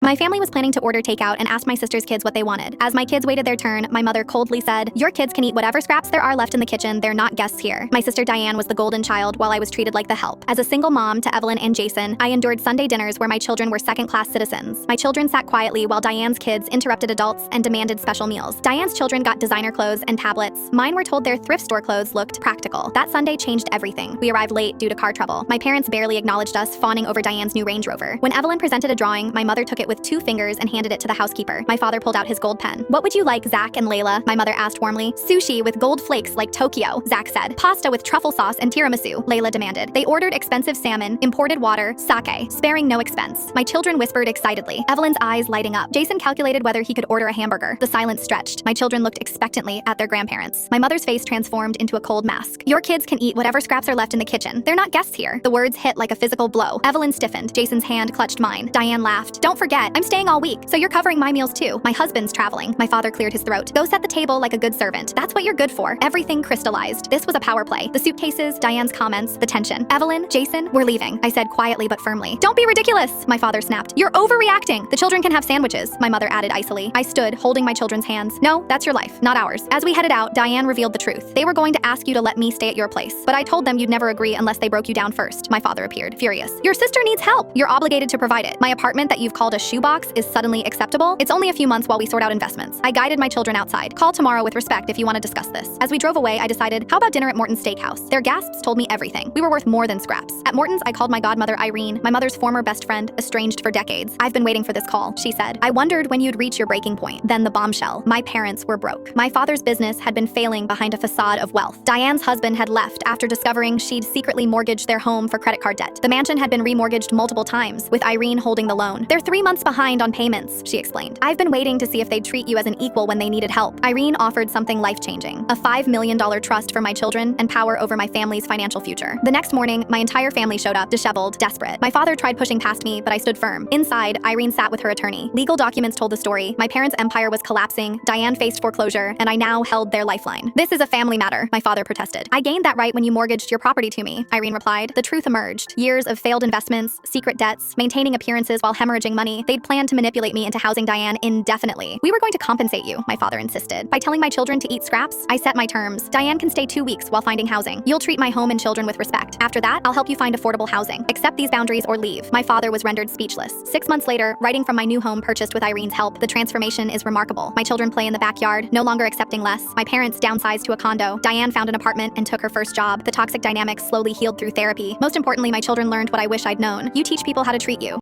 My family was planning to order takeout and asked my sister's kids what they wanted. As my kids waited their turn, my mother coldly said, "Your kids can eat whatever scraps there are left in the kitchen, they're not guests here." My sister Diane was the golden child while I was treated like the help. As a single mom to Evelyn and Jason, I endured Sunday dinners where my children were second-class citizens. My children sat quietly while Diane's kids interrupted adults and demanded special meals. Diane's children got designer clothes and tablets. Mine were told their thrift store clothes looked practical. That Sunday changed everything. We arrived late due to car trouble. My parents barely acknowledged us, fawning over Diane's new Range Rover. When Evelyn presented a drawing, my mother took it with 2 fingers and handed it to the housekeeper. My father pulled out his gold pen. "What would you like, Zach and Layla?" my mother asked warmly. "Sushi with gold flakes like Tokyo," Zach said. "Pasta with truffle sauce and tiramisu," Layla demanded. They ordered expensive salmon, imported water, sake, sparing no expense. My children whispered excitedly, Evelyn's eyes lighting up. Jason calculated whether he could order a hamburger. The silence stretched. My children looked expectantly at their grandparents. My mother's face transformed into a cold mask. "Your kids can eat whatever scraps are left in the kitchen. They're not guests here." The words hit like a physical blow. Evelyn stiffened. Jason's hand clutched mine. Diane laughed. "Don't forget, I'm staying all week, so you're covering my meals too. My husband's traveling." My father cleared his throat. "Go set the table like a good servant. That's what you're good for." Everything crystallized. This was a power play. The suitcases, Diane's comments, the tension. "Evelyn, Jason, we're leaving," I said quietly but firmly. "Don't be ridiculous," my father snapped. "You're overreacting. The children can have sandwiches," my mother added icily. I stood, holding my children's hands. "No, that's your life, not ours." As we headed out, Diane revealed the truth. "They were going to ask you to let me stay at your place, but I told them you'd never agree unless they broke you down first." My father appeared, furious. "Your sister needs help. You're obligated to provide it. My apartment that you've called a shoebox is suddenly acceptable? It's only a few months while we sort out investments." I guided my children outside. "Call tomorrow with respect if you want to discuss this." As we drove away, I decided, how about dinner at Morton's Steakhouse? Their gasps told me everything. We were worth more than scraps. At Morton's, I called my godmother Irene, my mother's former best friend, estranged for decades. "I've been waiting for this call," she said. "I wondered when you'd reach your breaking point." Then the bombshell. My parents were broke. My father's business had been failing behind a facade of wealth. Diane's husband had left after discovering she'd secretly mortgaged their home for credit card debt. The mansion had been remortgaged multiple times, with Irene holding the loan. "They're 3 months behind on payments," she explained. "I've been waiting to see if they'd treat you as an equal when they needed help." Irene offered something life-changing, a $5 million trust for my children and power over my family's financial future. The next morning, my entire family showed up, disheveled, desperate. My father tried pushing past me, but I stood firm. Inside, Irene sat with her attorney. Legal documents told the story. My parents' empire was collapsing, Diane faced foreclosure, and I now held their lifeline. "This is a family matter," my father protested. "I gained that right when you mortgaged your property to me," Irene replied. The truth emerged. Years of failed investments, secret debts, maintaining appearances while hemorrhaging money. They'd planned to manipulate me into housing Diane indefinitely. "We were going to compensate you," my father insisted. "By telling my children to eat scraps?" I set my terms. "Diane can stay 2 weeks while finding housing. You'll treat my home and children with respect. After that, I'll help you find affordable housing. Accept these boundaries or leave." My father was rendered speechless. 6 months later, writing from my new home purchased with Irene's help, the transformation is remarkable. My children play in the backyard, no longer accepting less. My parents downsized to a condo. Diane found an apartment and took her first job. The toxic dynamics slowly healed through therapy. Most importantly, my children learned what I wish I'd known. You teach people how to treat you.